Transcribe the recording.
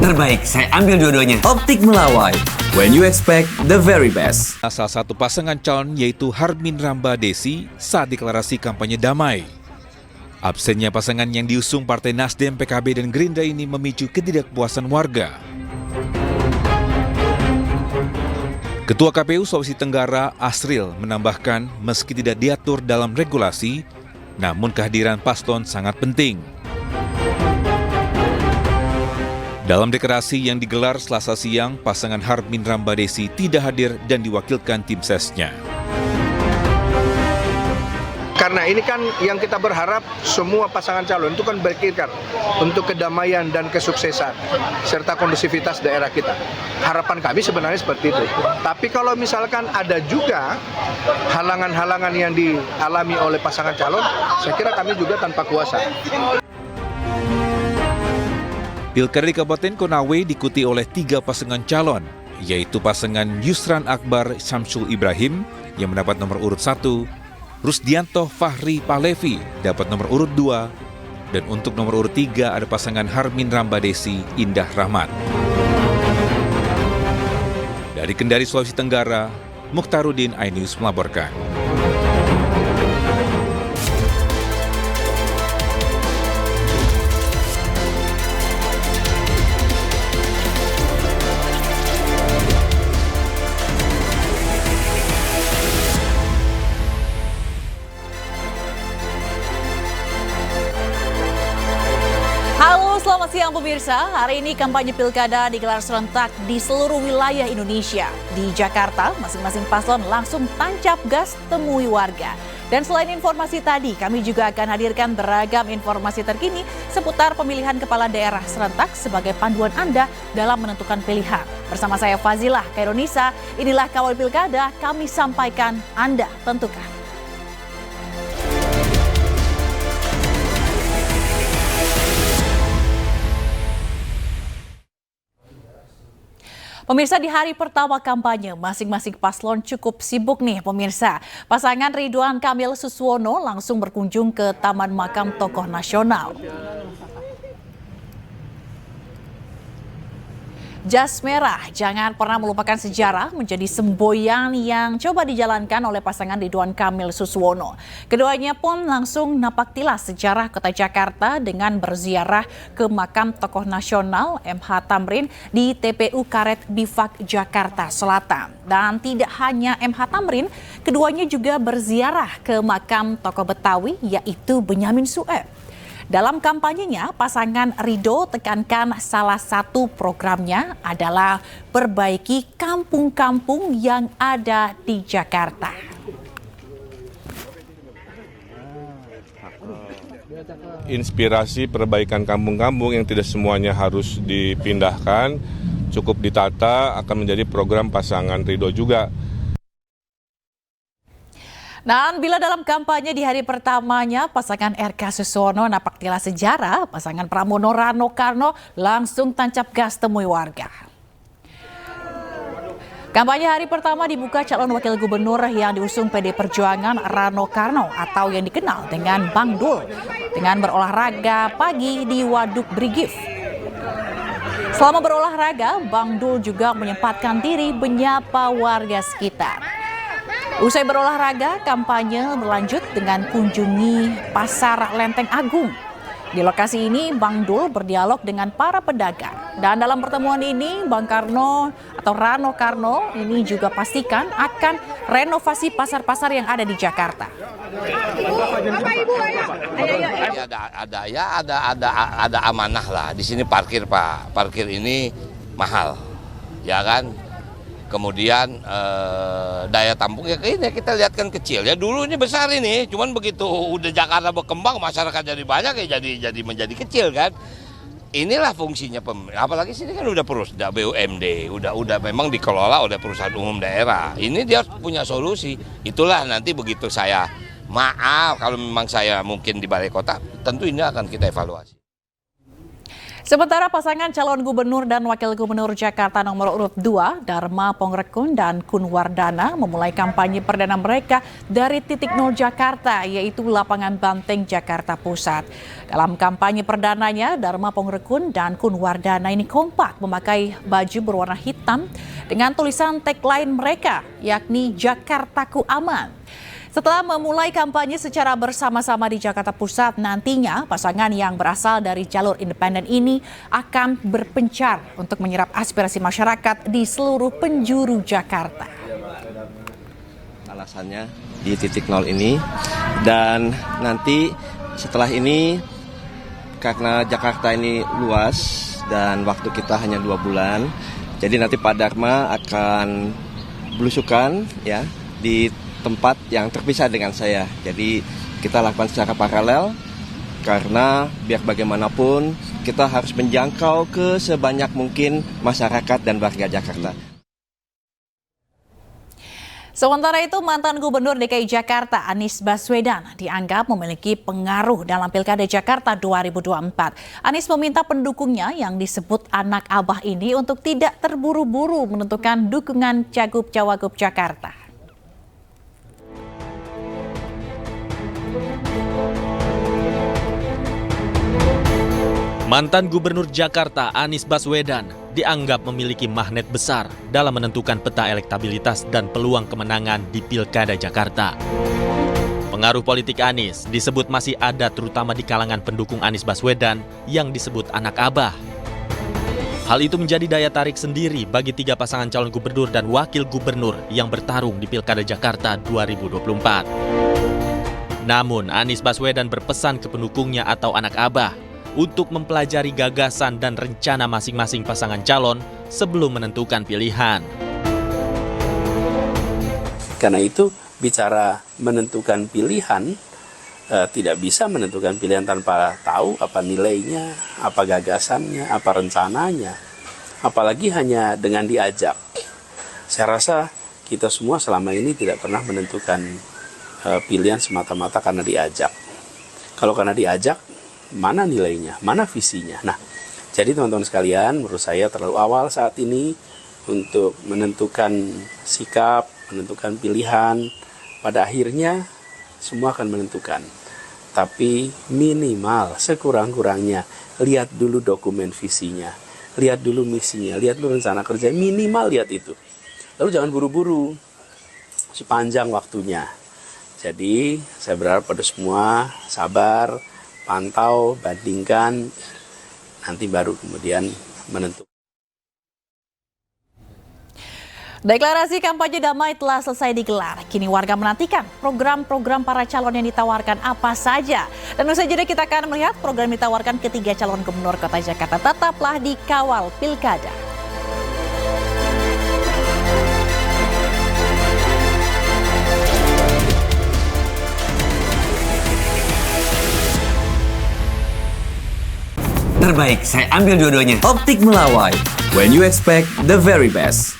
terbaik. Saya ambil dua-duanya. Optik Melawai, when you expect the very best. Salah satu pasangan calon yaitu Harmin Ramba Desi saat deklarasi kampanye damai. Absennya pasangan yang diusung Partai Nasdem, PKB, dan Gerindra ini memicu ketidakpuasan warga. Ketua KPU Sulawesi Tenggara, Asril, menambahkan meski tidak diatur dalam regulasi, namun kehadiran paslon sangat penting. Dalam deklarasi yang digelar Selasa siang, pasangan Harmin Ramba Desi tidak hadir dan diwakilkan tim sesnya. Karena ini kan yang kita berharap semua pasangan calon itu kan berpikir untuk kedamaian dan kesuksesan serta kondusivitas daerah kita. Harapan kami sebenarnya seperti itu. Tapi kalau misalkan ada juga halangan-halangan yang dialami oleh pasangan calon, saya kira kami juga tanpa kuasa. Pilkada di Kabupaten Konawe diikuti oleh 3 pasangan calon, yaitu pasangan Yusran Akbar Syamsul Ibrahim yang mendapat nomor urut 1, Rusdianto Fahri Pahlevi dapat nomor urut 2, dan untuk nomor urut 3 ada pasangan Harmin Ramba Desi Indah Rahmat. Dari Kendari, Sulawesi Tenggara, Mukhtaruddin, iNews melaporkan. Selamat siang pemirsa, hari ini kampanye pilkada digelar serentak di seluruh wilayah Indonesia. Di Jakarta, masing-masing paslon langsung tancap gas temui warga. Dan selain informasi tadi, kami juga akan hadirkan beragam informasi terkini seputar pemilihan kepala daerah serentak sebagai panduan Anda dalam menentukan pilihan. Bersama saya Fazilah Khairunisa, inilah Kawal Pilkada, kami sampaikan, Anda tentukan. Pemirsa, di hari pertama kampanye, masing-masing paslon cukup sibuk nih pemirsa. Pasangan Ridwan Kamil Suswono langsung berkunjung ke Taman Makam Tokoh Nasional. Jas merah, jangan pernah melupakan sejarah menjadi semboyan yang coba dijalankan oleh pasangan Ridwan Kamil Suswono. Keduanya pun langsung napak tilas sejarah kota Jakarta dengan berziarah ke makam tokoh nasional MH Tamrin di TPU Karet Bifak Jakarta Selatan. Dan tidak hanya MH Tamrin, keduanya juga berziarah ke makam tokoh Betawi yaitu Benyamin Sueb. Dalam kampanyenya, pasangan Ridho tekankan salah satu programnya adalah perbaiki kampung-kampung yang ada di Jakarta. Inspirasi perbaikan kampung-kampung yang tidak semuanya harus dipindahkan, cukup ditata, akan menjadi program pasangan Ridho juga. Dan bila dalam kampanye di hari pertamanya, pasangan RK Suswono napak tilas sejarah, pasangan Pramono Rano Karno langsung tancap gas temui warga. Kampanye hari pertama dibuka calon wakil gubernur yang diusung PD Perjuangan Rano Karno atau yang dikenal dengan Bang Dul dengan berolahraga pagi di Waduk Brigif. Selama berolahraga, Bang Dul juga menyempatkan diri menyapa warga sekitar. Usai berolahraga, kampanye berlanjut dengan kunjungi Pasar Lenteng Agung. Di lokasi ini, Bang Dul berdialog dengan para pedagang. Dan dalam pertemuan ini, Bang Karno atau Rano Karno ini juga pastikan akan renovasi pasar-pasar yang ada di Jakarta. Ada amanah lah. Di sini parkir, Pak. Parkir ini mahal, ya kan? Kemudian daya tampung ya ini kita lihat kan kecil ya, dulu ini besar ini, cuman begitu udah Jakarta berkembang masyarakat jadi banyak ya jadi menjadi kecil kan. Inilah fungsinya apalagi sini kan udah BUMD, udah memang dikelola oleh perusahaan umum daerah. Ini dia punya solusi. Itulah nanti begitu saya maaf kalau memang saya mungkin di balai kota, tentu ini akan kita evaluasi. Sementara pasangan calon gubernur dan wakil gubernur Jakarta nomor urut 2, Dharma Pongrekun dan Kun Wardana memulai kampanye perdana mereka dari titik nol Jakarta, yaitu lapangan Banteng, Jakarta Pusat. Dalam kampanye perdananya, Dharma Pongrekun dan Kun Wardana ini kompak memakai baju berwarna hitam dengan tulisan tagline mereka, yakni Jakartaku Aman. Setelah memulai kampanye secara bersama-sama di Jakarta Pusat, nantinya pasangan yang berasal dari jalur independen ini akan berpencar untuk menyerap aspirasi masyarakat di seluruh penjuru Jakarta. Alasannya di titik nol ini, dan nanti setelah ini karena Jakarta ini luas dan waktu kita hanya 2 bulan, jadi nanti Pak Dharma akan belusukan ya di tempat yang terpisah dengan saya. Jadi kita lakukan secara paralel karena biar bagaimanapun kita harus menjangkau ke sebanyak mungkin masyarakat dan warga Jakarta. Sementara itu, mantan Gubernur DKI Jakarta Anies Baswedan dianggap memiliki pengaruh dalam Pilkada Jakarta 2024. Anies meminta pendukungnya yang disebut anak abah ini untuk tidak terburu-buru menentukan dukungan Cagup-Cawagup Jakarta. Mantan Gubernur Jakarta Anies Baswedan dianggap memiliki magnet besar dalam menentukan peta elektabilitas dan peluang kemenangan di Pilkada Jakarta. Pengaruh politik Anies disebut masih ada terutama di kalangan pendukung Anies Baswedan yang disebut anak abah. Hal itu menjadi daya tarik sendiri bagi 3 pasangan calon gubernur dan wakil gubernur yang bertarung di Pilkada Jakarta 2024. Namun Anies Baswedan berpesan ke pendukungnya atau anak abah untuk mempelajari gagasan dan rencana masing-masing pasangan calon sebelum menentukan pilihan. Karena itu bicara menentukan pilihan, tidak bisa menentukan pilihan tanpa tahu apa nilainya, apa gagasannya, apa rencananya. Apalagi hanya dengan diajak. Saya rasa kita semua selama ini tidak pernah menentukan pilihan semata-mata karena diajak. Kalau karena diajak, mana nilainya, mana visinya. Nah, jadi teman-teman sekalian, menurut saya terlalu awal saat ini untuk menentukan sikap, menentukan pilihan. Pada akhirnya semua akan menentukan. Tapi minimal, sekurang-kurangnya, lihat dulu dokumen visinya, lihat dulu misinya, lihat dulu rencana kerja, minimal lihat itu. Lalu jangan buru-buru, sepanjang waktunya. Jadi saya berharap pada semua sabar, pantau, bandingkan, nanti baru kemudian menentukan. Deklarasi kampanye damai telah selesai digelar. Kini warga menantikan program-program para calon yang ditawarkan apa saja. Dan usai jeda kita akan melihat program yang ditawarkan ketiga calon gubernur kota Jakarta. Tetaplah di Kawal Pilkada. Terbaik, saya ambil dua-duanya. Optik Melawai. When you expect the very best.